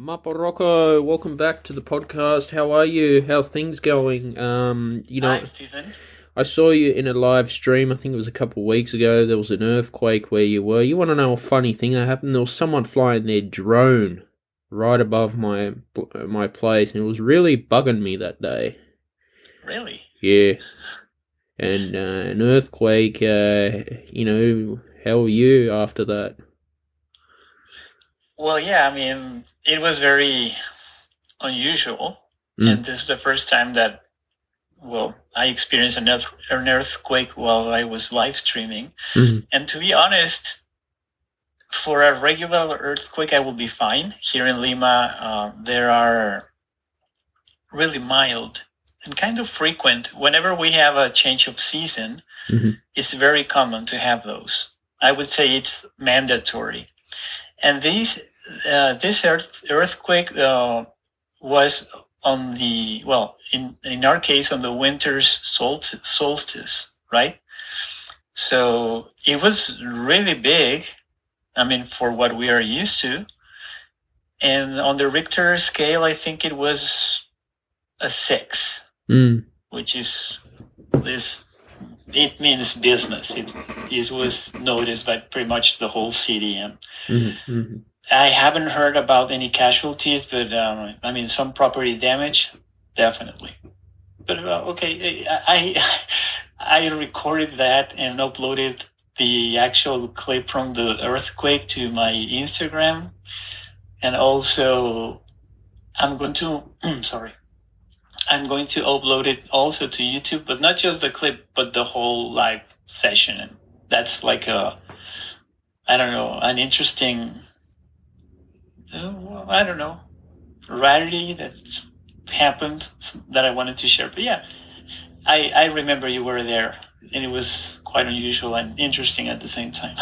Maporocco, welcome back to the podcast. How are you? How's things going? Hi, Stephen. I saw you in a live stream. I think it was a couple of weeks ago. There was an earthquake where you were. You want to know a funny thing that happened? There was someone flying their drone right above my place, and it was really bugging me that day. Really? Yeah, and an earthquake. How are you after that? Well, yeah, I mean, it was very unusual. Mm. And this is the first time that, I experienced an earthquake while I was live streaming. Mm. And to be honest, for a regular earthquake, I will be fine. Here in Lima, there are really mild and kind of frequent. Whenever we have a change of season, Mm-hmm. it's very common to have those. I would say it's mandatory. And this earthquake was on in our case, on the winter's solstice, right? So it was really big. I mean, for what we are used to. And on the Richter scale, I think it was a 6, which is this. It means business. It was noticed by pretty much the whole city, and Mm-hmm. I haven't heard about any casualties, but I mean, some property damage, definitely. But okay, I recorded that and uploaded the actual clip from the earthquake to my Instagram, and also I'm going to sorry. I'm going to upload it also to YouTube, but not just the clip, but the whole live session. And that's like I don't know, an interesting, I don't know, rarity that happened that I wanted to share. But yeah, I remember you were there, and it was quite unusual and interesting at the same time.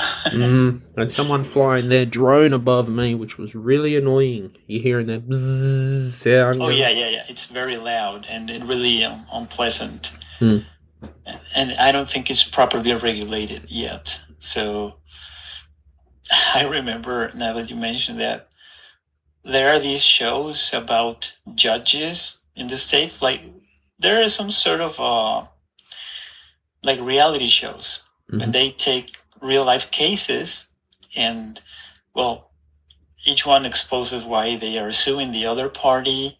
And someone flying their drone above me, which was really annoying. You're hearing that bzzz sound. Oh yeah. It's very loud and really unpleasant. Mm. And I don't think it's properly regulated yet. So I remember, now that you mentioned that, there are these shows about judges in the States. Like, there are some sort of like reality shows, and they take real life cases, and each one exposes why they are suing the other party.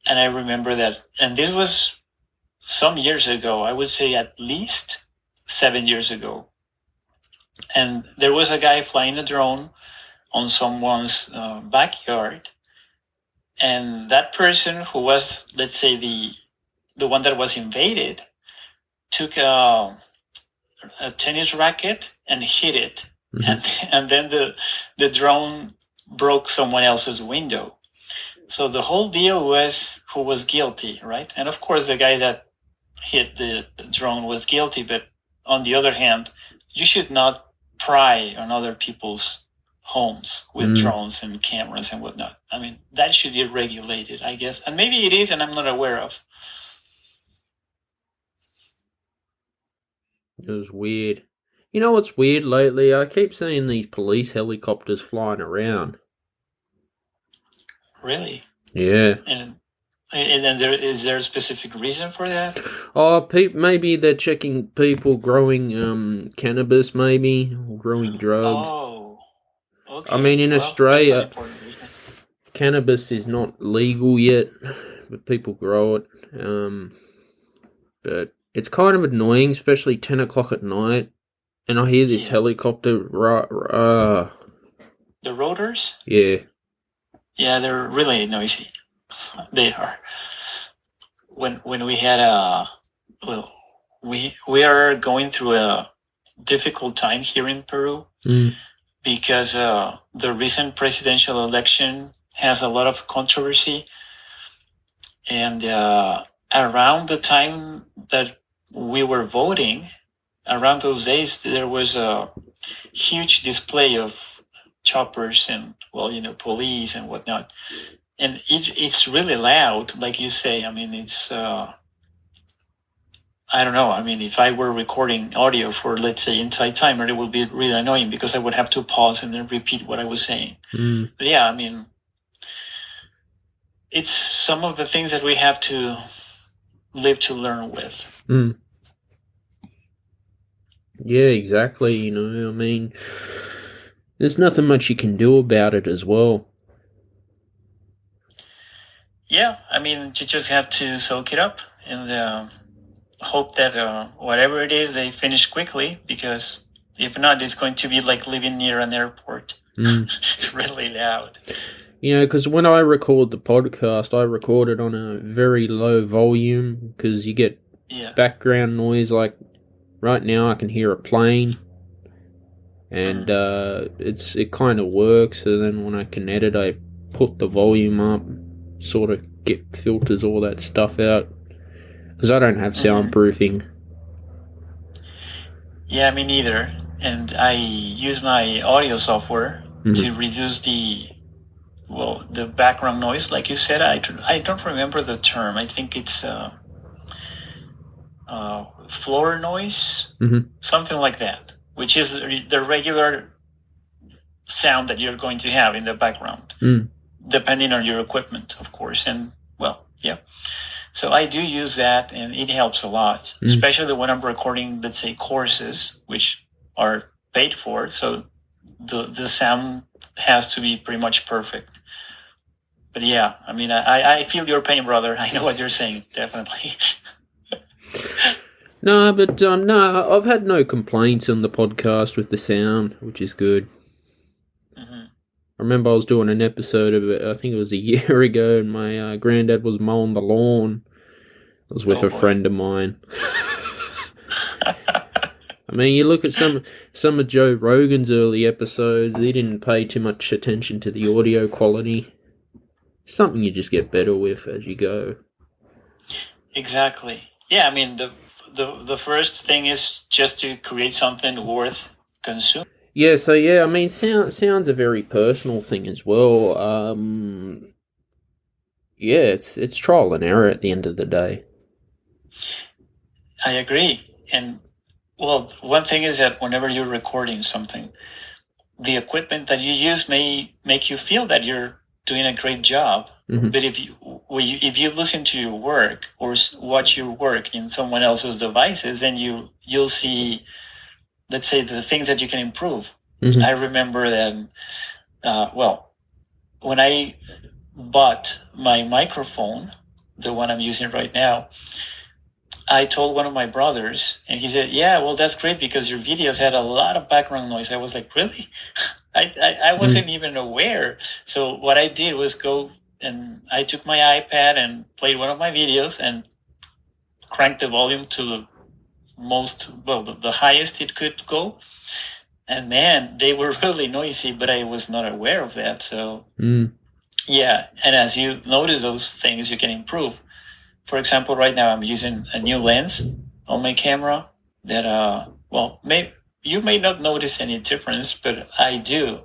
And I remember that, and this was some years ago, I would say at least 7 years ago. And there was a guy flying a drone on someone's backyard. And that person, who was, let's say, the one that was invaded, took a tennis racket and hit it. And then the drone broke someone else's window. So the whole deal was who was guilty, right? And of course, the guy that hit the drone was guilty. But on the other hand, you should not pry on other people's homes with drones and cameras and whatnot. I mean, that should be regulated, I guess. And maybe it is, and I'm not aware of. It was weird. You know what's weird lately? I keep seeing these police helicopters flying around. Really? Yeah. And then is there a specific reason for that? Oh, maybe they're checking people growing cannabis, maybe, or growing drugs. Oh, okay. I mean, in Australia, cannabis is not legal yet, but people grow it. But it's kind of annoying, especially 10 o'clock at night, and I hear this helicopter. The rotors? Yeah. Yeah, they're really noisy. They are. When we had we are going through a difficult time here in Peru because the recent presidential election has a lot of controversy, and around the time that we were voting, around those days, there was a huge display of choppers and police and whatnot. And it's really loud, like you say. I mean, it's, I don't know. I mean, if I were recording audio for, let's say, Inside Timer, it would be really annoying because I would have to pause and then repeat what I was saying. But yeah, I mean, it's some of the things that we have to live to learn with. Yeah, exactly. I mean, there's nothing much you can do about it as well. Yeah, I mean, you just have to soak it up and hope that whatever it is, they finish quickly, because if not, it's going to be like living near an airport. Really loud. Because when I record the podcast, I record it on a very low volume because you get background noise. Like right now, I can hear a plane, and it kind of works. And then when I can edit, I put the volume up, sort of get filters all that stuff out because I don't have soundproofing. Yeah, me neither. And I use my audio software to reduce the background noise, like you said. I don't remember the term. I think it's floor noise, something like that, which is the regular sound that you're going to have in the background, depending on your equipment, of course. And so I do use that, and it helps a lot, especially when I'm recording, let's say, courses, which are paid for. So the sound has to be pretty much perfect. But yeah, I mean, I feel your pain, brother. I know what you're saying, definitely. No, but no, I've had no complaints on the podcast with the sound, which is good. I remember I was doing an episode of it, I think it was a year ago, and my granddad was mowing the lawn. I was with a friend of mine. I mean, you look at some of Joe Rogan's early episodes, he didn't pay too much attention to the audio quality. Something you just get better with as you go. Exactly. Yeah, I mean, the first thing is just to create something worth consuming. Yeah, so I mean, sound's a very personal thing as well. Yeah, it's trial and error at the end of the day. I agree. And well, one thing is that whenever you're recording something, the equipment that you use may make you feel that you're doing a great job. But if you listen to your work or watch your work in someone else's devices, then you'll see, let's say, the things that you can improve. I remember that, when I bought my microphone, the one I'm using right now, I told one of my brothers, and he said, yeah, well, that's great because your videos had a lot of background noise. I was like, really? I wasn't even aware. So what I did was go and I took my iPad and played one of my videos and cranked the volume to the highest it could go. And man, they were really noisy, but I was not aware of that. So yeah, and as you notice those things, you can improve. For example, right now I'm using a new lens on my camera that you may not notice any difference, but I do.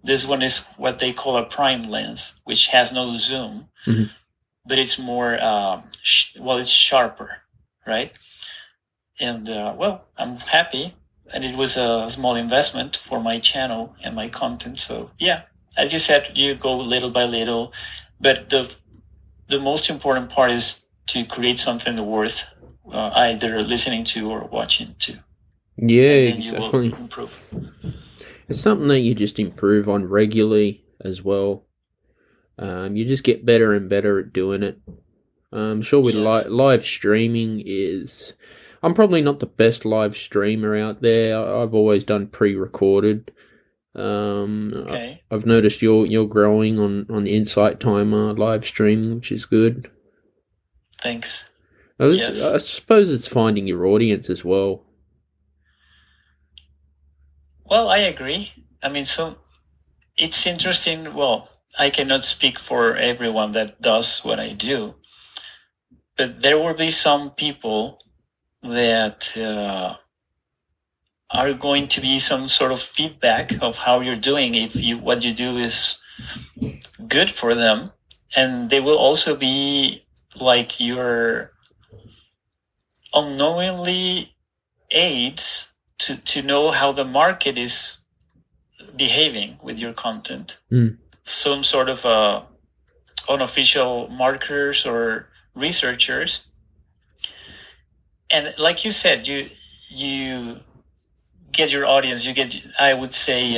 This one is what they call a prime lens, which has no zoom, but it's more it's sharper, right? And I'm happy. And it was a small investment for my channel and my content. So yeah, as you said, you go little by little, but the most important part is to create something worth either listening to or watching to. Yeah, exactly. You will improve. It's something that you just improve on regularly as well. You just get better and better at doing it. I'm sure with live streaming is... I'm probably not the best live streamer out there. I've always done pre-recorded. I've noticed you're growing on Insight Timer live streaming, which is good. Thanks. I suppose it's finding your audience as well. Well, I agree. I mean, so it's interesting. Well, I cannot speak for everyone that does what I do, but there will be some people that are going to be some sort of feedback of how you're doing if what you do is good for them, and they will also be like your unknowingly aids to know how the market is behaving with your content. Some sort of unofficial marketers or researchers. And like you said, you get your audience. You get, I would say,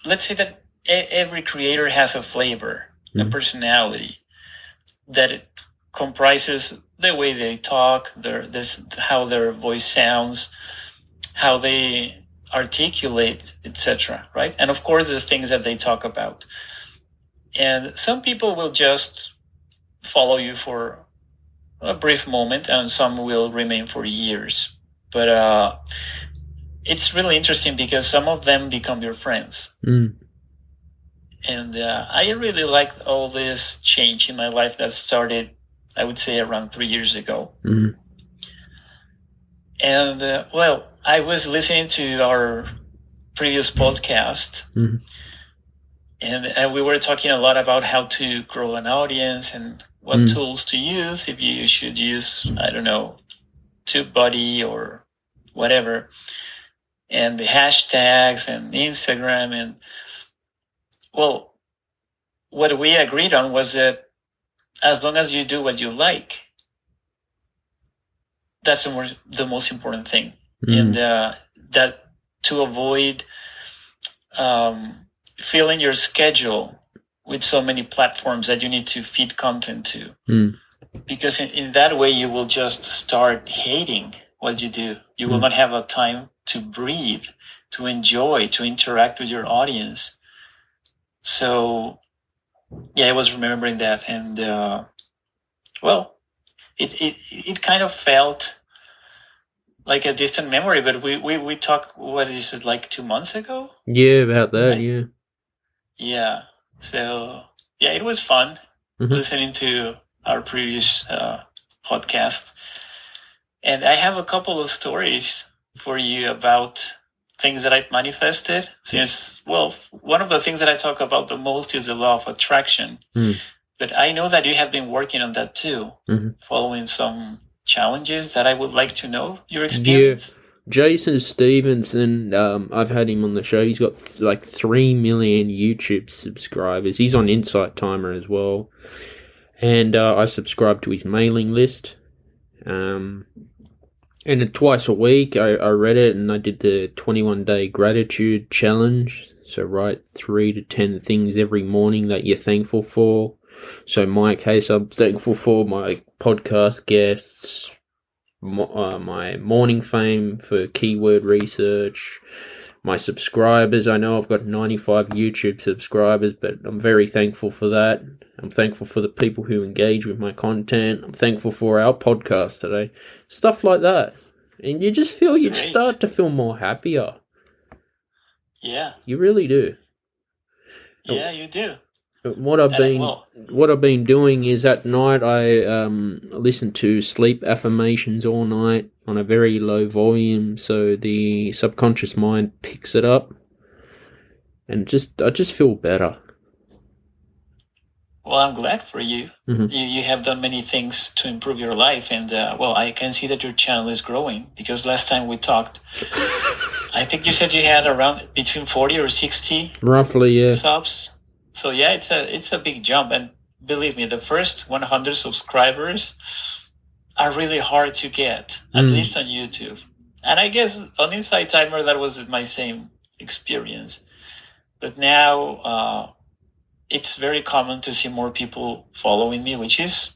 let's say that every creator has a flavor, a personality that it comprises the way they talk, how their voice sounds, how they articulate, etc. Right? And of course, the things that they talk about. And some people will just follow you for a brief moment, and some will remain for years. But it's really interesting because some of them become your friends. And I really liked all this change in my life that started, I would say, around 3 years ago. And, well, I was listening to our previous podcast, and we were talking a lot about how to grow an audience and what tools to use, if you should use, I don't know, TubeBuddy or whatever, and the hashtags and Instagram. And, well, what we agreed on was that as long as you do what you like, that's the most important thing. And that to avoid filling your schedule with so many platforms that you need to feed content to. Because in that way, you will just start hating what you do. You will not have a time to breathe, to enjoy, to interact with your audience. So, yeah, I was remembering that. And, well, it kind of felt like a distant memory, but we talked, what is it, like 2 months ago? Yeah, about that, right? Yeah. Yeah. So, yeah, it was fun listening to our previous podcast. And I have a couple of stories for you about things that I've manifested. Since, well, one of the things that I talk about the most is the law of attraction. But I know that you have been working on that too, following some challenges that I would like to know your experience. Yeah. Jason Stevenson, I've had him on the show. He's got like 3 million YouTube subscribers. He's on Insight Timer as well. And I subscribe to his mailing list. And twice a week I read it, and I did the 21-day gratitude challenge. So write 3 to 10 things every morning that you're thankful for. So in my case, I'm thankful for my podcast guests, my morning fame for keyword research, my subscribers. I know I've got 95 YouTube subscribers, but I'm very thankful for that. I'm thankful for the people who engage with my content. I'm thankful for our podcast today. Stuff like that. And you just feel, you start to feel more happier. Yeah. You really do. Yeah, you do. What I've been doing is at night I listen to sleep affirmations all night on a very low volume, so the subconscious mind picks it up, and I just feel better. Well, I'm glad for you. You have done many things to improve your life, and well, I can see that your channel is growing, because last time we talked, I think you said you had around between 40 or 60 roughly, yeah, subs. So yeah, it's a big jump, and believe me, the first 100 subscribers are really hard to get, at least on YouTube. And I guess on Insight Timer that was my same experience. But now it's very common to see more people following me, which is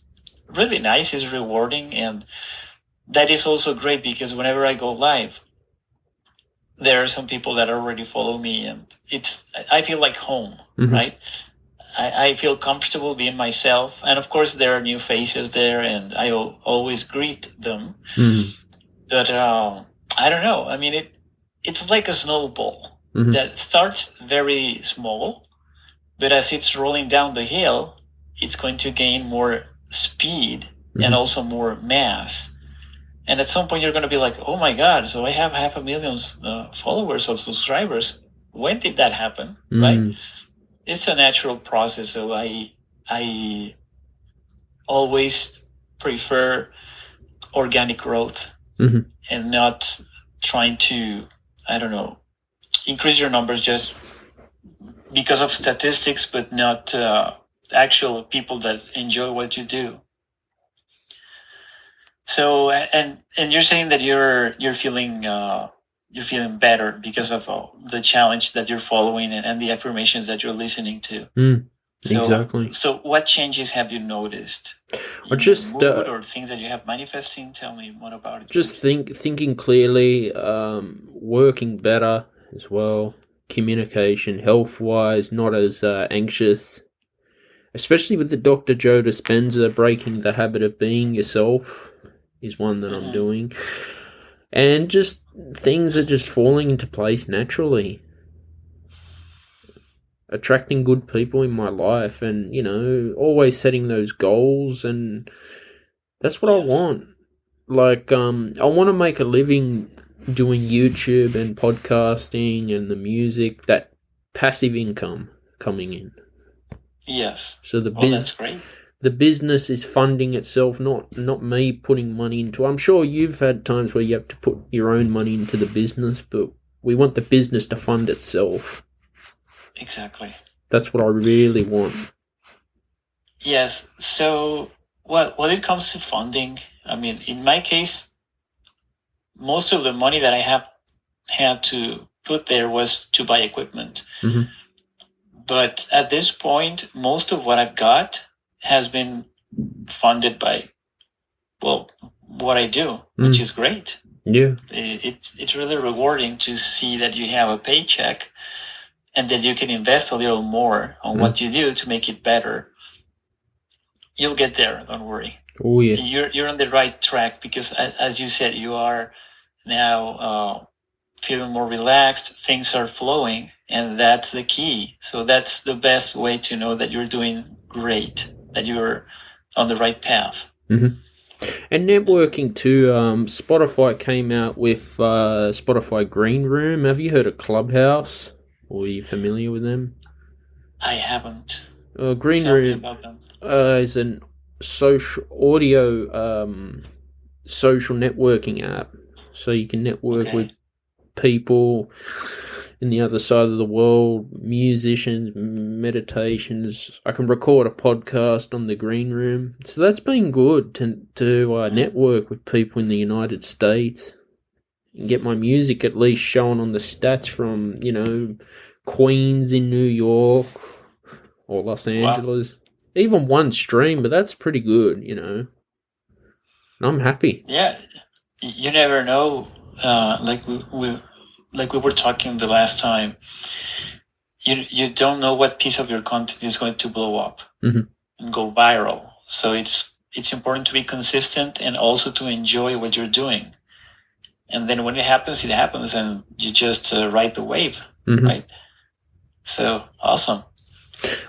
really nice, is rewarding, and that is also great because whenever I go live, there are some people that already follow me, and I feel like home, right? I feel comfortable being myself, and of course there are new faces there, and I always greet them. But I don't know. I mean, it's like a snowball that starts very small, but as it's rolling down the hill, it's going to gain more speed and also more mass. And at some point, you're going to be like, oh my God, so I have 500,000 followers or subscribers. When did that happen? Right? It's a natural process. So I always prefer organic growth and not trying to, I don't know, increase your numbers just because of statistics, but not actual people that enjoy what you do. So and you're saying that you're feeling better because of the challenge that you're following and the affirmations that you're listening to. Exactly. So what changes have you noticed I in your just mood or things that you have manifesting? Tell me more about it. just Please. thinking clearly, working better as well, communication, health wise, not as anxious. Especially with the Dr. Joe Dispenza, breaking the habit of being yourself is one that I'm doing. And just things are just falling into place naturally. Attracting good people in my life and, always setting those goals, and that's what I want. Like, I want to make a living doing YouTube and podcasting and the music, that passive income coming in. Yes. So that's great. The business is funding itself, not me putting money into. I'm sure you've had times where you have to put your own money into the business, but we want the business to fund itself. Exactly. That's what I really want. Yes. So, when it comes to funding, I mean, in my case, most of the money that I have had to put there was to buy equipment. Mm-hmm. But at this point, most of what I've got has been funded by, what I do, which is great. Yeah. It's really rewarding to see that you have a paycheck and that you can invest a little more on what you do to make it better. You'll get there, don't worry. Oh yeah. You're on the right track because, as you said, you are now feeling more relaxed. Things are flowing, and that's the key. So that's the best way to know that you're doing great, that you're on the right path. Mm-hmm. And networking too. Spotify came out with Spotify Green Room. Have you heard of Clubhouse? Or are you familiar with them? I haven't. Green Tell me Room about them. Is an social audio social networking app. So you can network with people in the other side of the world, musicians, meditations. I can record a podcast on the Green Room. So that's been good to network with people in the United States and get my music at least shown on the stats from, Queens in New York or Los Angeles. Wow. Even one stream, but that's pretty good, And I'm happy. Yeah, you never know. Like we were talking the last time. You don't know what piece of your content is going to blow up and go viral. So it's important to be consistent and also to enjoy what you're doing. And then when it happens, and you just ride the wave, right? So awesome.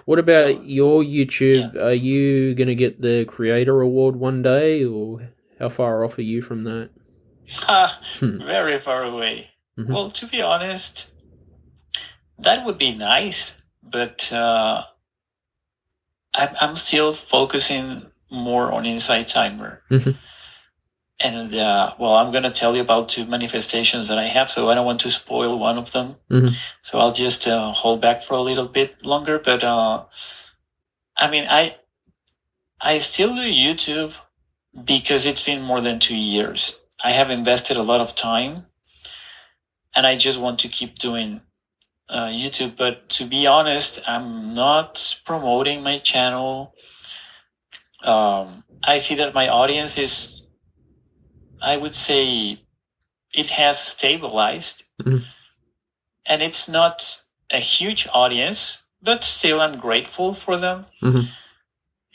What about your YouTube? Yeah. Are you going to get the Creator Award one day, or how far off are you from that? Very far away. Well, to be honest, that would be nice, but I'm still focusing more on Inside Timer. And, I'm going to tell you about 2 manifestations that I have, so I don't want to spoil one of them. So I'll just hold back for a little bit longer. But, I still do YouTube because it's been more than 2 years. I have invested a lot of time, and I just want to keep doing YouTube. But to be honest, I'm not promoting my channel. I see that my audience is, I would say, it has stabilized, and it's not a huge audience, but still I'm grateful for them.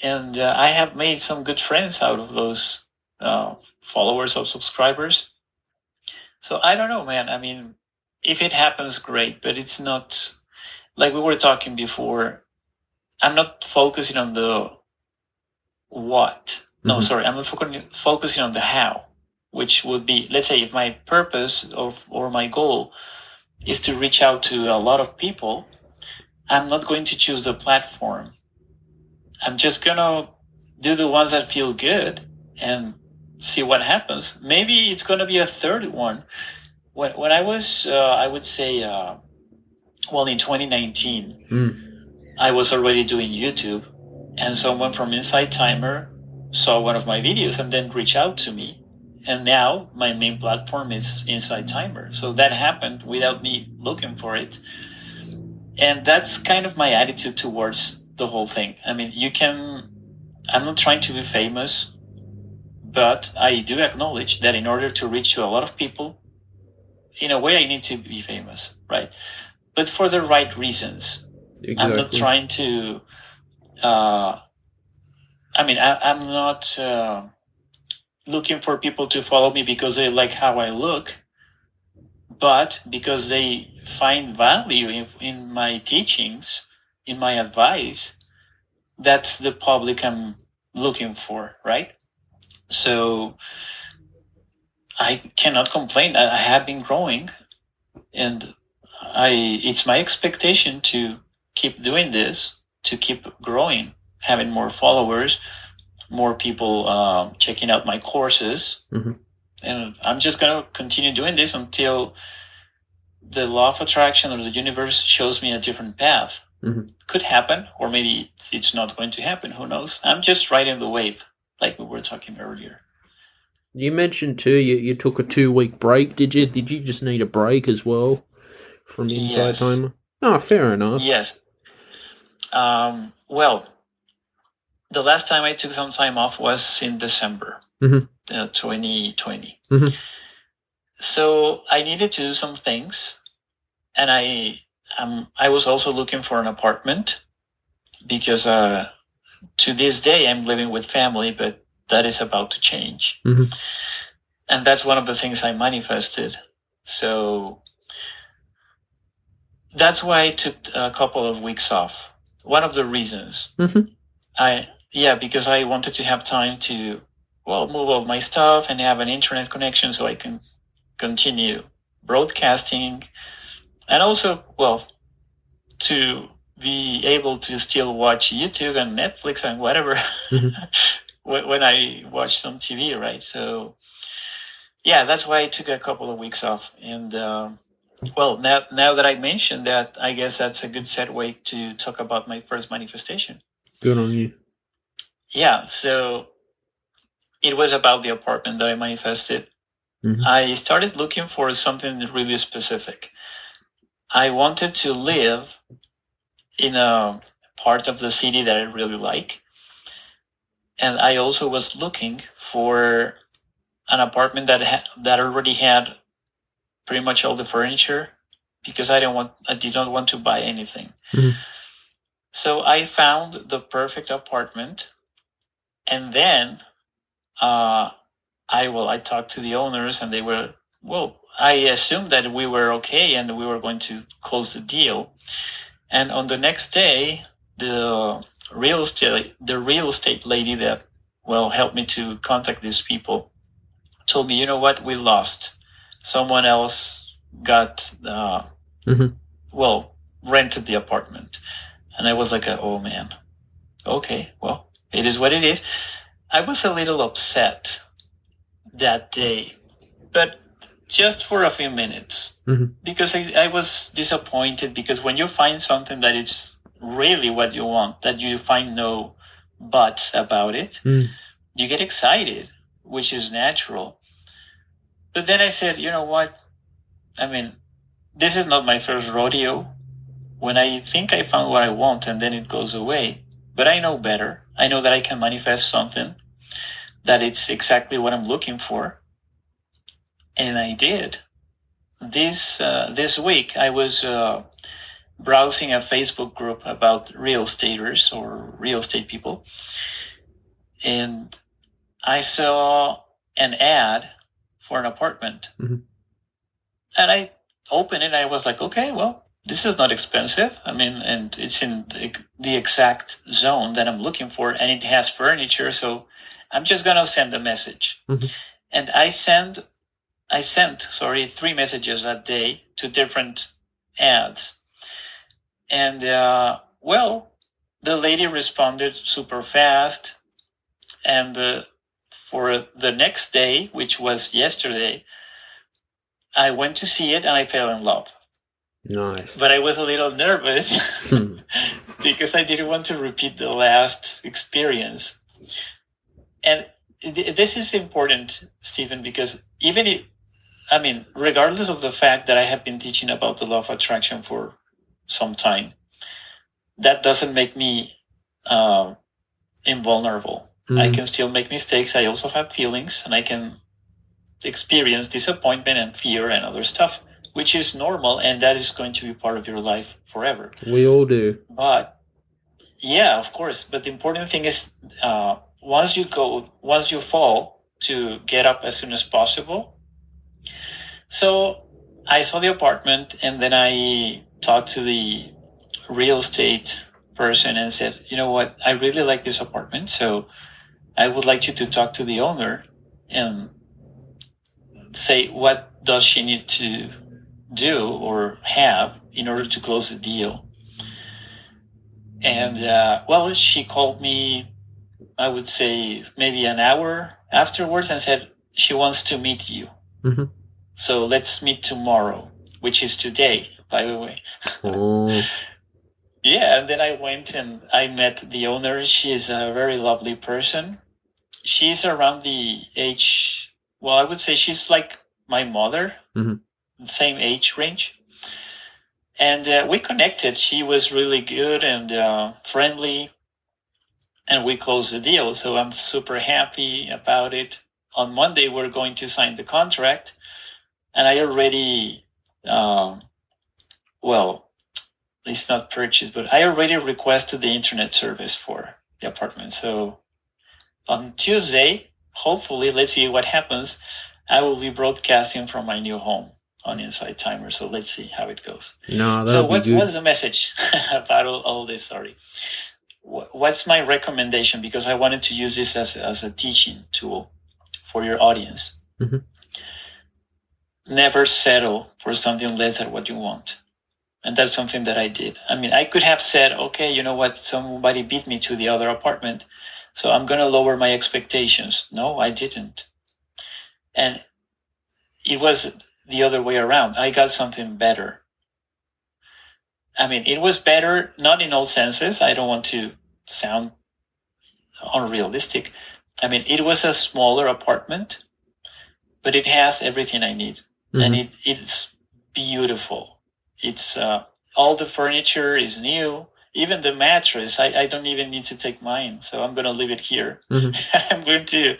And I have made some good friends out of those followers or subscribers. So I don't know, man. I mean, if it happens, great, but it's not, like we were talking before, I'm not focusing on the what. No, sorry, I'm not focusing on the how, which would be, let's say, if my purpose or my goal is to reach out to a lot of people, I'm not going to choose the platform. I'm just going to do the ones that feel good and see what happens. Maybe it's going to be a third one. When I was, I would say, in 2019, I was already doing YouTube. and someone from Inside Timer saw one of my videos and then reached out to me. And now my main platform is Inside Timer. So that happened without me looking for it. And that's kind of my attitude towards the whole thing. I mean, I'm not trying to be famous, but I do acknowledge that in order to reach to a lot of people, in a way, I need to be famous, right? But for the right reasons. Exactly. I'm not trying to. I'm not looking for people to follow me because they like how I look, but because they find value in my teachings, in my advice. That's the public I'm looking for, right? So I cannot complain. I have been growing, and it's my expectation to keep doing this, to keep growing, having more followers, more people checking out my courses. Mm-hmm. And I'm just going to continue doing this until the law of attraction or the universe shows me a different path. Mm-hmm. Could happen, or maybe it's not going to happen. Who knows? I'm just riding the wave, like we were talking earlier. You mentioned too, you took a 2-week break. Did you just need a break as well from Inside Timer? Oh, fair enough. Yes. Well, the last time I took some time off was in December 2020. Mm-hmm. So I needed to do some things, and I was also looking for an apartment because to this day I'm living with family, but that is about to change. Mm-hmm. And that's one of the things I manifested. So that's why I took a couple of weeks off. One of the reasons. Mm-hmm. Because I wanted to have time to, move all my stuff and have an internet connection so I can continue broadcasting. And also, to be able to still watch YouTube and Netflix and whatever when I watch some TV, right? So, that's why I took a couple of weeks off. And, now that I mentioned that, I guess that's a good segue to talk about my first manifestation. Good on you. Yeah, so it was about the apartment that I manifested. Mm-hmm. I started looking for something really specific. I wanted to live in a part of the city that I really like. And I also was looking for an apartment that already had pretty much all the furniture, because I did not want to buy anything. Mm-hmm. So I found the perfect apartment, and then I talked to the owners, and they were, I assumed that we were okay and we were going to close the deal. And on the next day, the real estate lady that helped me to contact these people told me, you know what, we lost. Someone else got rented the apartment. And I was like, oh man, okay, it is what it is. I was a little upset that day, but just for a few minutes, because I was disappointed, because when you find something that is really what you want, that you find no buts about it, you get excited, which is natural. But then I said, you know what? I mean, this is not my first rodeo. When I think I found what I want and then it goes away, but I know better. I know that I can manifest something that it's exactly what I'm looking for. And I did. This week, I was browsing a Facebook group about real estaters or real estate people. And I saw an ad for an apartment. And I opened it and I was like, okay, this is not expensive. I mean, and it's in the exact zone that I'm looking for, and it has furniture. So I'm just going to send a message. And I sent 3 messages that day to different ads. And, the lady responded super fast. And for the next day, which was yesterday, I went to see it and I fell in love. Nice. But I was a little nervous because I didn't want to repeat the last experience. And this is important, Stephen, because even if, regardless of the fact that I have been teaching about the law of attraction for some time, that doesn't make me invulnerable. I can still make mistakes. I also have feelings, and I can experience disappointment and fear and other stuff, which is normal, and that is going to be part of your life forever. We all do. But yeah, of course. But the important thing is, once you fall, to get up as soon as possible. So I saw the apartment, and then I talked to the real estate person and said, you know what, I really like this apartment, so I would like you to talk to the owner and say what does she need to do or have in order to close the deal. And she called me, I would say maybe an hour afterwards, and said she wants to meet you. Mm-hmm. So let's meet tomorrow, which is today, by the way. Oh. Yeah, and then I went and I met the owner. She's a very lovely person. She's around the age, I would say she's like my mother, same age range. And we connected. She was really good and friendly, and we closed the deal. So I'm super happy about it. On Monday, we're going to sign the contract, and I already, it's not purchased, but I already requested the internet service for the apartment. So on Tuesday, hopefully, let's see what happens, I will be broadcasting from my new home on Inside Timer. So let's see how it goes. No, so what's the message about all this? Sorry. What's my recommendation? Because I wanted to use this as a teaching tool for your audience. Mm-hmm. Never settle for something less than what you want. And that's something that I did. I could have said, okay, you know what? Somebody beat me to the other apartment, so I'm going to lower my expectations. No, I didn't. And it was the other way around. I got something better. It was better, not in all senses. I don't want to sound unrealistic. It was a smaller apartment, but it has everything I need. Mm-hmm. And it's beautiful. It's all the furniture is new. Even the mattress, I don't even need to take mine. So I'm going to leave it here. Mm-hmm. I'm going to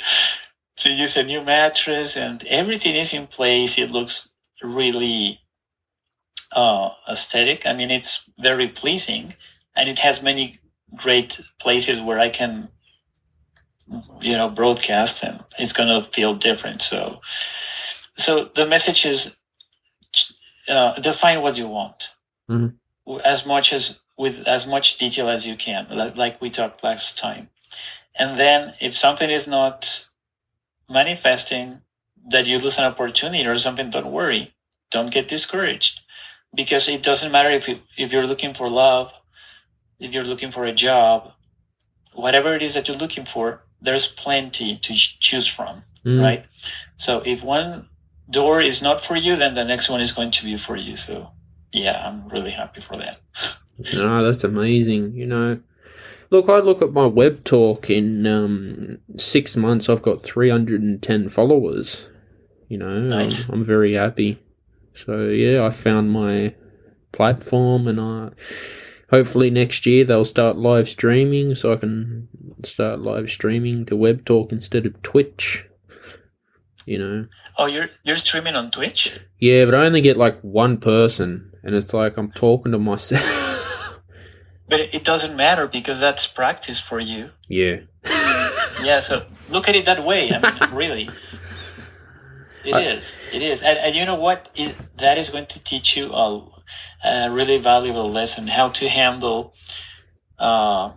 use a new mattress, and everything is in place. It looks really aesthetic. It's very pleasing, and it has many great places where I can, broadcast, and it's going to feel different. So the message is, define what you want, mm-hmm. With as much detail as you can, like we talked last time. And then if something is not manifesting, that you lose an opportunity or something, don't worry. Don't get discouraged, because it doesn't matter if you're looking for love, if you're looking for a job, whatever it is that you're looking for, there's plenty to choose from, right? So if one door is not for you, then the next one is going to be for you. So yeah, I'm really happy for that. No, that's amazing. Look, I look at my web talk. In 6 months, I've got 310 followers. Nice. I'm very happy. So yeah, I found my platform, and hopefully next year they'll start live streaming, so I can start live streaming to web talk instead of Twitch. Oh, you're streaming on Twitch? Yeah, but I only get like one person, and it's like I'm talking to myself. But it doesn't matter, because that's practice for you. Yeah. Yeah, so look at it that way. Really. It is. And you know what? That is going to teach you a really valuable lesson, how to handle, I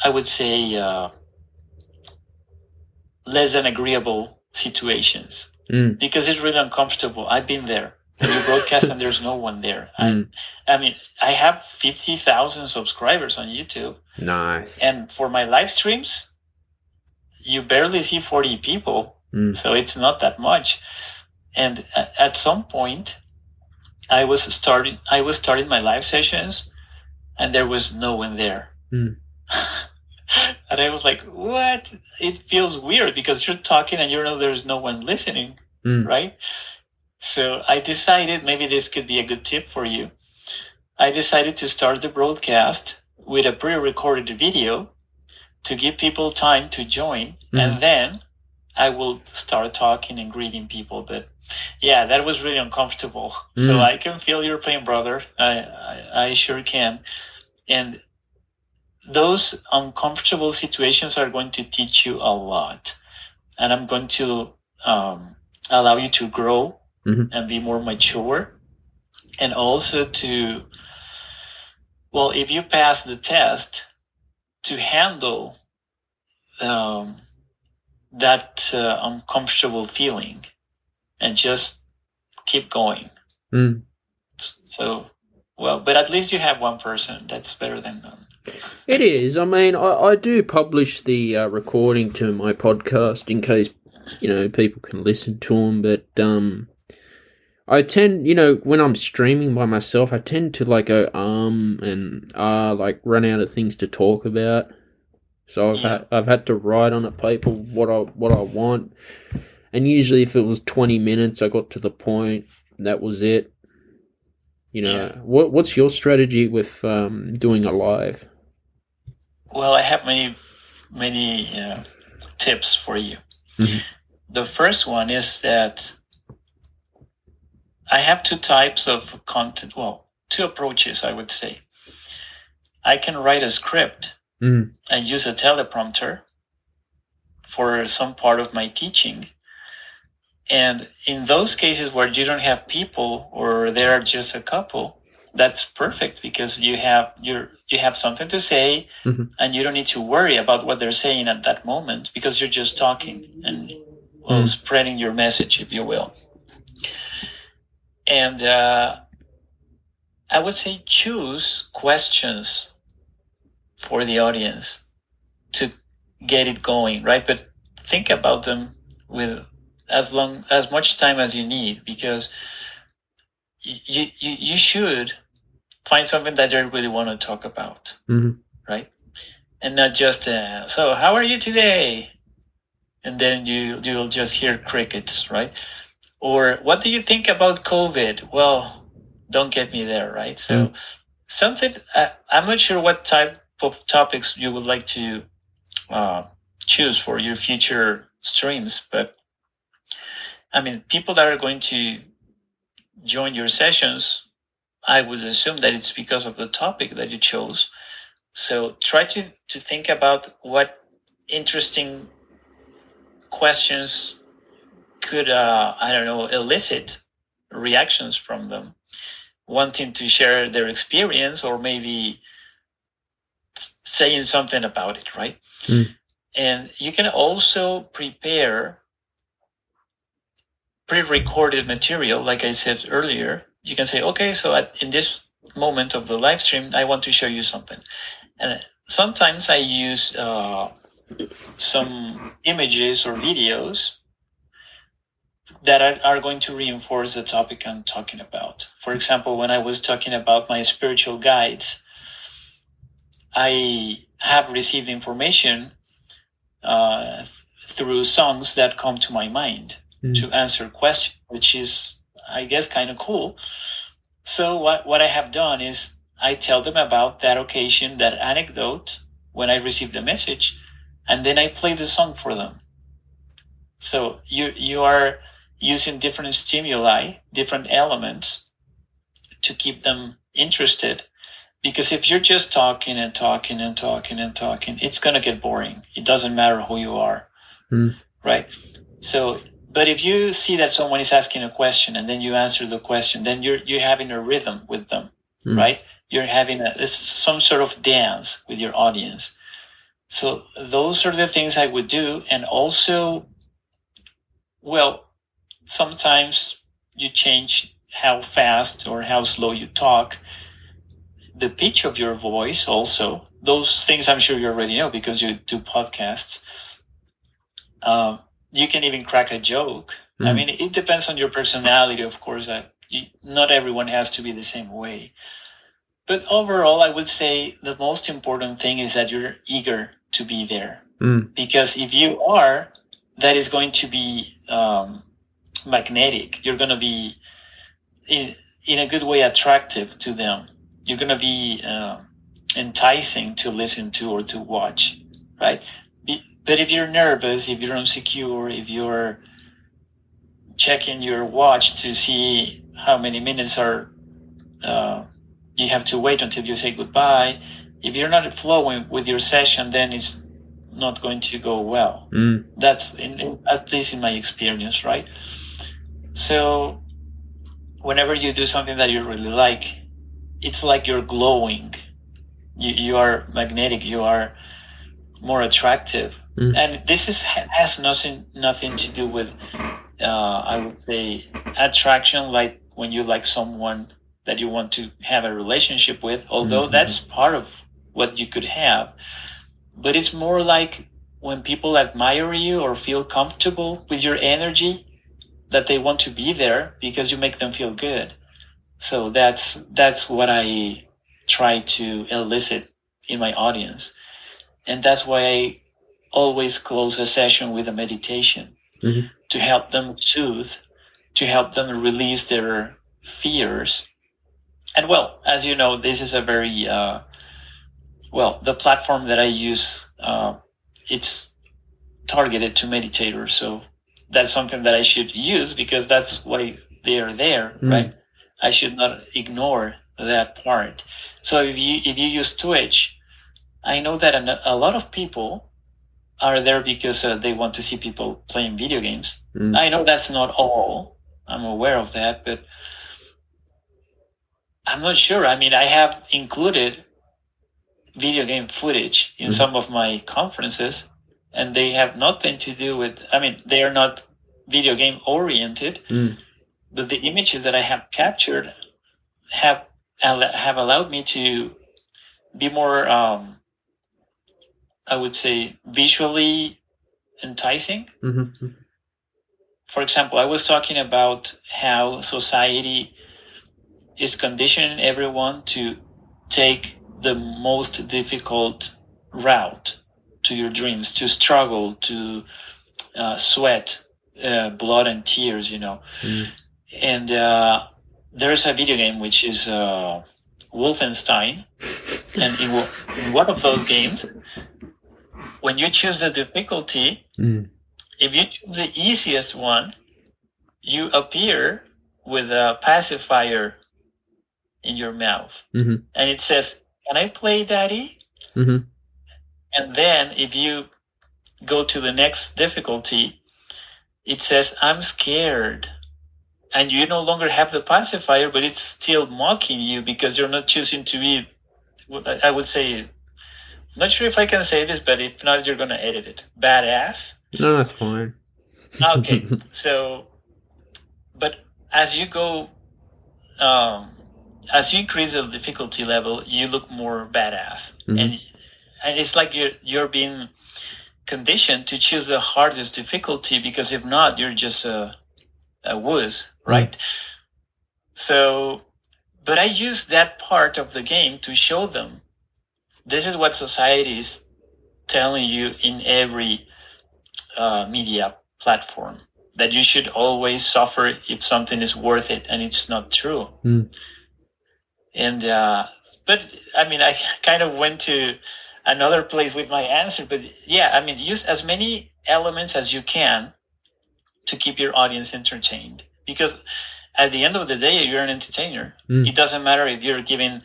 would say, less than agreeable situations. Because it's really uncomfortable. I've been there. And you broadcast and there's no one there. I have 50,000 subscribers on YouTube. Nice. And for my live streams, you barely see 40 people. So it's not that much. And at some point, I was starting my live sessions and there was no one there. Mm. And I was like, what? It feels weird because you're talking and you know there's no one listening, right? So I decided maybe this could be a good tip for you. I decided to start the broadcast with a pre-recorded video to give people time to join, and then I will start talking and greeting people. But yeah, that was really uncomfortable. So I can feel your pain, brother. I sure can. And those uncomfortable situations are going to teach you a lot. And I'm going to allow you to grow and be more mature. And also to, well, if you pass the test, to handle that uncomfortable feeling and just keep going. So, well, but at least you have one person. That's better than none. It is. I mean, I do publish the recording to my podcast in case, people can listen to them, but I tend, when I'm streaming by myself, I tend to like go and like run out of things to talk about. So I've had to write on a paper what I want, and usually if it was 20 minutes, I got to the point. That was it. What's your strategy with doing a live? Well, I have many tips for you. The first one is that I have two types of content. Well, two approaches, I would say. I can write a script and use a teleprompter for some part of my teaching. And in those cases where you don't have people or there are just a couple, that's perfect because you have something to say and you don't need to worry about what they're saying at that moment because you're just talking and spreading your message, if you will. And I would say choose questions for the audience to get it going, right? But think about them with as much time as you need, because you should find something that they really want to talk about, right? And not just so how are you today, and then you'll just hear crickets, right? Or what do you think about COVID? Well, don't get me there, right? So something I'm not sure what type of topics you would like to choose for your future streams, but I mean, people that are going to join your sessions, I would assume that it's because of the topic that you chose. So try to think about what interesting questions could, elicit reactions from them, wanting to share their experience or maybe saying something about it, right? And you can also prepare pre-recorded material, like I said earlier. You can say, okay, so in this moment of the live stream, I want to show you something. And sometimes I use some images or videos that are going to reinforce the topic I'm talking about. For example, when I was talking about my spiritual guides, I have received information through songs that come to my mind to answer questions, which is, I guess, kind of cool. So what I have done is I tell them about that occasion, that anecdote, when I receive the message, and then I play the song for them. So you are using different stimuli, different elements to keep them interested. Because if you're just talking and talking and talking and talking, it's going to get boring. It doesn't matter who you are, right? So, but if you see that someone is asking a question and then you answer the question, then you're having a rhythm with them, right? You're having some sort of dance with your audience. So those are the things I would do. And also, well, sometimes you change how fast or how slow you talk. The pitch of your voice also. Those things I'm sure you already know because you do podcasts. You can even crack a joke. I mean, it depends on your personality, of course. Not everyone has to be the same way. But overall, I would say the most important thing is that you're eager to be there. Because if you are, that is going to be magnetic. You're going to be, in a good way, attractive to them. You're going to be enticing to listen to or to watch, right? But if you're nervous, if you're insecure, if you're checking your watch to see how many minutes are you have to wait until you say goodbye. If you're not flowing with your session, then it's not going to go well. That's at least in my experience, right? So whenever you do something that you really like, it's like you're glowing. You are magnetic. You are more attractive. And this has nothing to do with, I would say, attraction, like when you like someone that you want to have a relationship with, although that's part of what you could have. But it's more like when people admire you or feel comfortable with your energy, that they want to be there because you make them feel good. So that's what I try to elicit in my audience. And that's why I always close a session with a meditation to help them soothe, to help them release their fears. And well, as you know, this is a very, the platform that I use, it's targeted to meditators. So that's something that I should use because that's why they are there, right? I should not ignore that part. So if you use Twitch, I know that a lot of people are there because they want to see people playing video games. I know that's not all. I'm aware of that, but I'm not sure. I mean, I have included video game footage in some of my conferences, and they have nothing to do with, I mean, they are not video game oriented, but the images that I have captured have allowed me to be more, I would say, visually enticing. For example, I was talking about how society is conditioning everyone to take the most difficult route to your dreams, to struggle, to sweat, blood and tears, you know. And there's a video game which is Wolfenstein. And in one of those games, when you choose the difficulty, if you choose the easiest one, you appear with a pacifier in your mouth. And it says, "Can I play, Daddy?" And then if you go to the next difficulty, it says, "I'm scared." And you no longer have the pacifier, but it's still mocking you because you're not choosing to be, I would say, I'm not sure if I can say this, but if not, you're going to edit it. Badass? No, that's fine. Okay, so, but as you go, as you increase the difficulty level, you look more badass. And it's like you're being conditioned to choose the hardest difficulty, because if not, you're just a wuss, right? So, but I use that part of the game to show them this is what society is telling you in every media platform, that you should always suffer if something is worth it, and it's not true. And but I mean, I kind of went to another place with my answer, but yeah, I mean, use as many elements as you can to keep your audience entertained, because at the end of the day, you're an entertainer. It doesn't matter if you're giving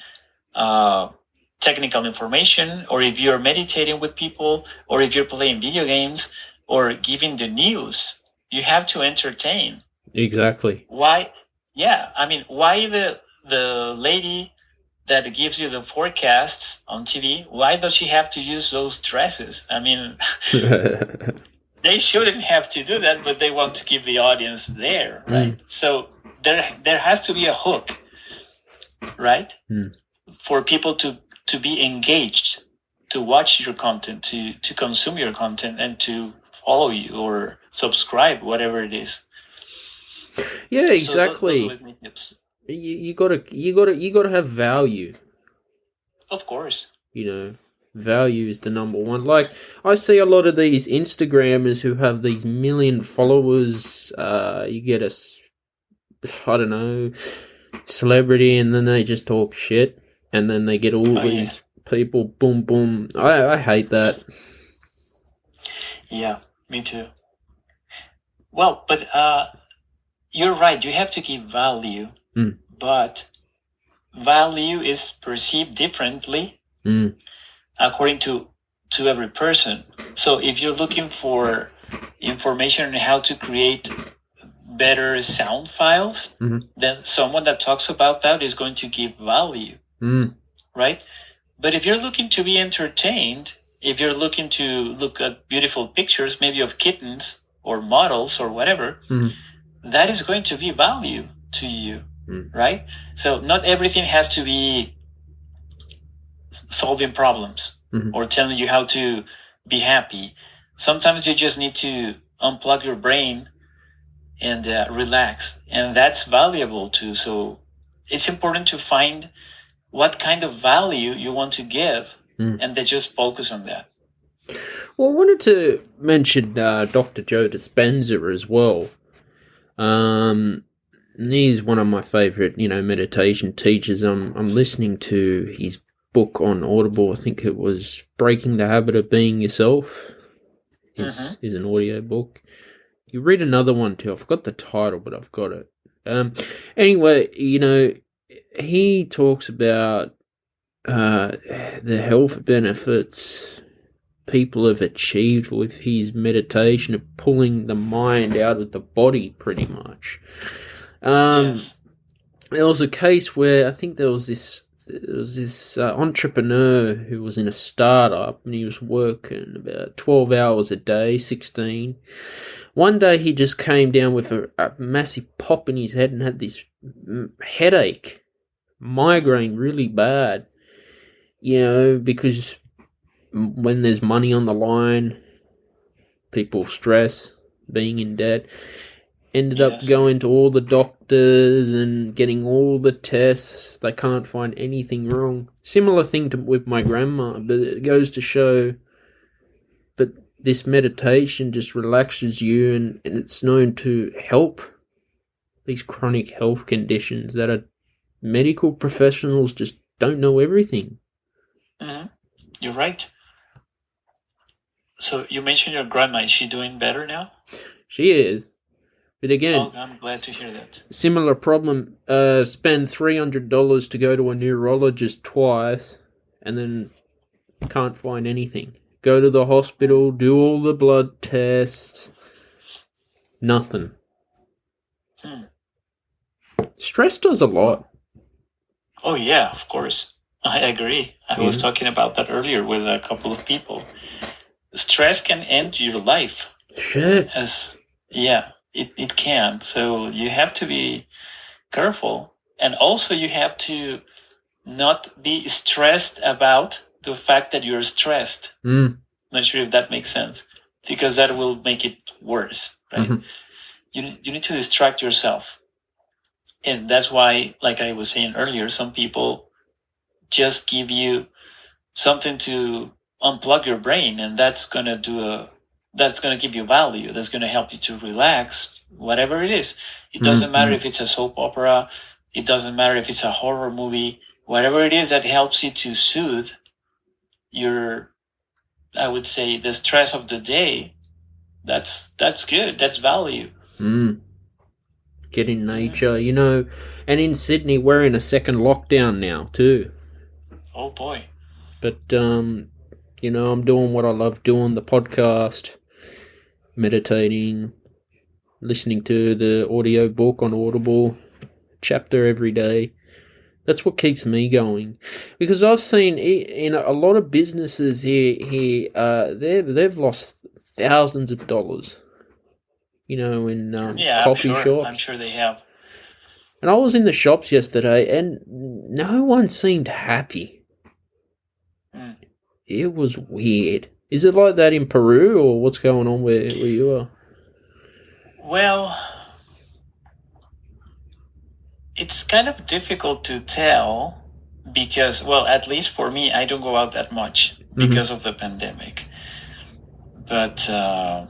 technical information, or if you're meditating with people, or if you're playing video games, or giving the news. You have to entertain. Exactly. Why? Yeah, I mean, why the lady that gives you the forecasts on TV, why does she have to use those dresses? I mean, they shouldn't have to do that, but they want to keep the audience there, right? So there has to be a hook, right? For people to be engaged, to watch your content, to consume your content, and to follow you or subscribe, whatever it is. Yeah, exactly. So those my tips. You gotta have value. Of course. Value is the number one. Like, I see a lot of these Instagrammers who have these million followers. You get I don't know, celebrity, and then they just talk shit, and then they get all these people, boom, boom. I hate that. Yeah, me too. Well, but you're right. You have to give value, but value is perceived differently according to every person. So if you're looking for information on how to create better sound files, then someone that talks about that is going to give value, right? But if you're looking to be entertained, if you're looking to look at beautiful pictures, maybe of kittens or models or whatever, that is going to be value to you, right? So not everything has to be solving problems or telling you how to be happy. Sometimes you just need to unplug your brain and relax, and that's valuable too. So it's important to find what kind of value you want to give, and then just focus on that. Well, I wanted to mention Dr. Joe Dispenza as well. He's one of my favorite, meditation teachers. I'm listening to his book on Audible. I think it was Breaking the Habit of Being Yourself. Is an audio book. You read another one too. I forgot the title, but I've got it. Anyway, he talks about the health benefits people have achieved with his meditation of pulling the mind out of the body, pretty much. There was a case where I think there was this entrepreneur who was in a startup, and he was working about 12 hours a day, 16. One day he just came down with a massive pop in his head and had this headache, migraine really bad, because when there's money on the line, people stress, being in debt. Ended up going to all the doctors and getting all the tests. They can't find anything wrong. Similar thing with my grandma, but it goes to show that this meditation just relaxes you, and it's known to help these chronic health conditions that are medical professionals just don't know everything. You're right. So you mentioned your grandma. Is she doing better now? She is. But again, I'm glad to hear that. Similar problem. Spend $300 to go to a neurologist twice, and then can't find anything. Go to the hospital, do all the blood tests. Nothing. Stress does a lot. Oh yeah, of course. I agree. I was talking about that earlier with a couple of people. Stress can end your life. Shit. It can. So you have to be careful. And also you have to not be stressed about the fact that you're stressed. Not sure if that makes sense, because that will make it worse, right? You need to distract yourself. And that's why, like I was saying earlier, some people just give you something to unplug your brain, and that's going to give you value. That's going to help you to relax, whatever it is. It doesn't matter if it's a soap opera. It doesn't matter if it's a horror movie. Whatever it is that helps you to soothe your, I would say, the stress of the day, that's good. That's value. Get in nature, and in Sydney we're in a second lockdown now too. Oh boy. But I'm doing what I love doing, the podcast, meditating, listening to the audio book on Audible, chapter every day. That's what keeps me going, because I've seen in a lot of businesses here, they've lost thousands of dollars, in coffee shops. I'm sure they have. And I was in the shops yesterday, and no one seemed happy. It was weird. Is it like that in Peru, or what's going on where you are? Well, it's kind of difficult to tell because, well, at least for me, I don't go out that much because of the pandemic. But I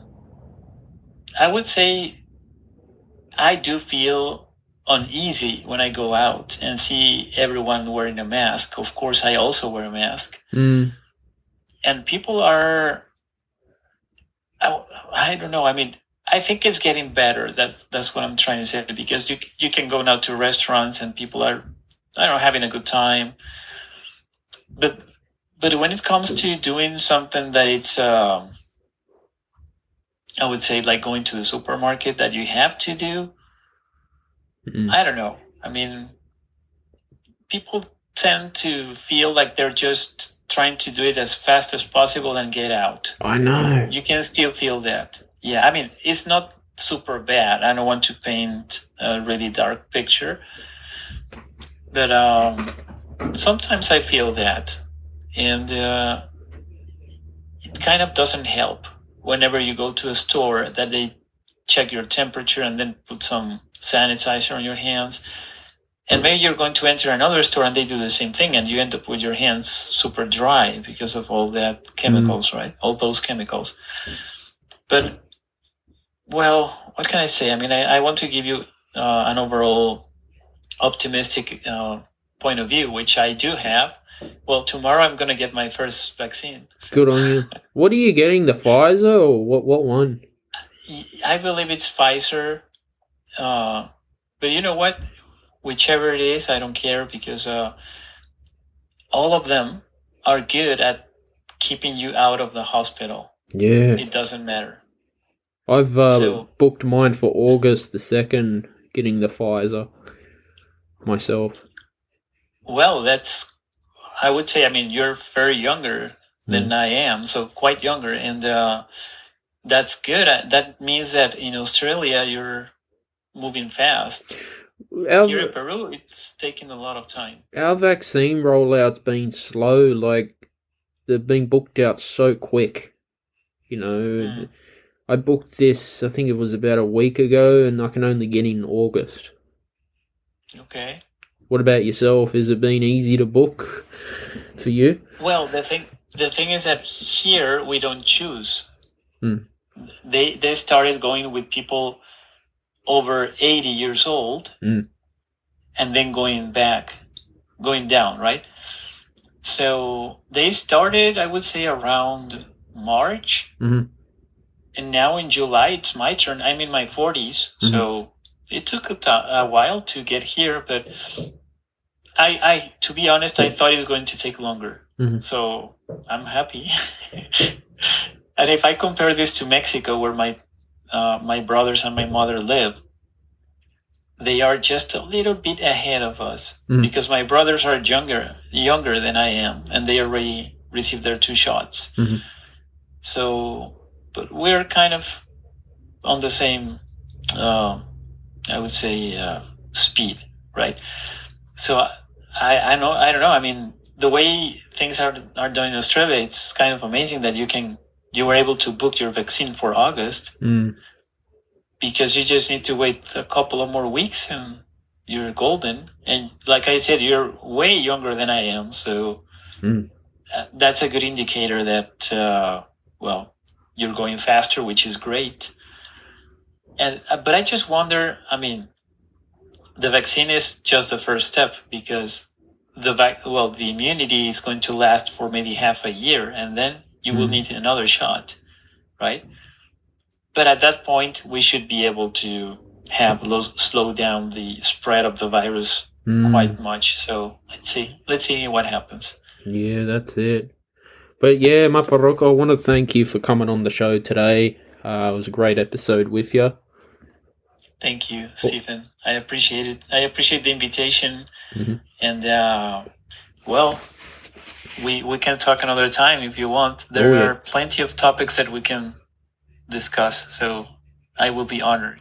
would say I do feel uneasy when I go out and see everyone wearing a mask. Of course, I also wear a mask. And people are, I don't know. I mean, I think it's getting better. That's what I'm trying to say, because you can go now to restaurants and people are, I don't know, having a good time. But when it comes to doing something that it's, I would say, like going to the supermarket that you have to do, I don't know. I mean, people tend to feel like they're just trying to do it as fast as possible and get out. I know. You can still feel that. Yeah, I mean, it's not super bad. I don't want to paint a really dark picture. But sometimes I feel that. And it kind of doesn't help whenever you go to a store that they check your temperature and then put some sanitizer on your hands. And maybe you're going to enter another store and they do the same thing, and you end up with your hands super dry because of all that chemicals, right? All those chemicals. But, well, what can I say? I mean, I want to give you an overall optimistic point of view, which I do have. Well, tomorrow I'm going to get my first vaccine. Good on you. What are you getting, the Pfizer or what one? I believe it's Pfizer. But you know what? Whichever it is, I don't care, because all of them are good at keeping you out of the hospital. Yeah. It doesn't matter. I've booked mine for August the 2nd, getting the Pfizer myself. Well, I would say, I mean, you're very younger than I am, so quite younger, and that's good. That means that in Australia, you're moving fast. Here in Peru, it's taking a lot of time. Our vaccine rollout's been slow. Like, they've been booked out so quick. You know, I booked this, I think it was about a week ago, and I can only get in August. Okay. What about yourself? Has it been easy to book for you? Well, the thing is that here we don't choose. They started going with people over 80 years old, and then going down, right? So they started, I would say, around March, and now in July it's my turn. I'm in my 40s, so it took a while to get here, but I to be honest, I thought it was going to take longer. So I'm happy. And if I compare this to Mexico, where my brothers and my mother live, they are just a little bit ahead of us, because my brothers are younger than I am, and they already received their 2 shots. So, but we're kind of on the same, I would say, speed, right? So I don't know. I mean, the way things are done in Australia, it's kind of amazing that you were able to book your vaccine for August, because you just need to wait a couple of more weeks and you're golden. And like I said, you're way younger than I am, so that's a good indicator that well, you're going faster, which is great. And but I just wonder, I mean, the vaccine is just the first step, because the immunity is going to last for maybe half a year, and then you will need another shot, right? But at that point, we should be able to slow down the spread of the virus quite much. So let's see what happens. Yeah, that's it. But yeah, Maporocco, I want to thank you for coming on the show today. It was a great episode with you. Thank you, Stephen. I appreciate it. I appreciate the invitation. And well, we can talk another time if you want. There are plenty of topics that we can discuss, so I will be honored.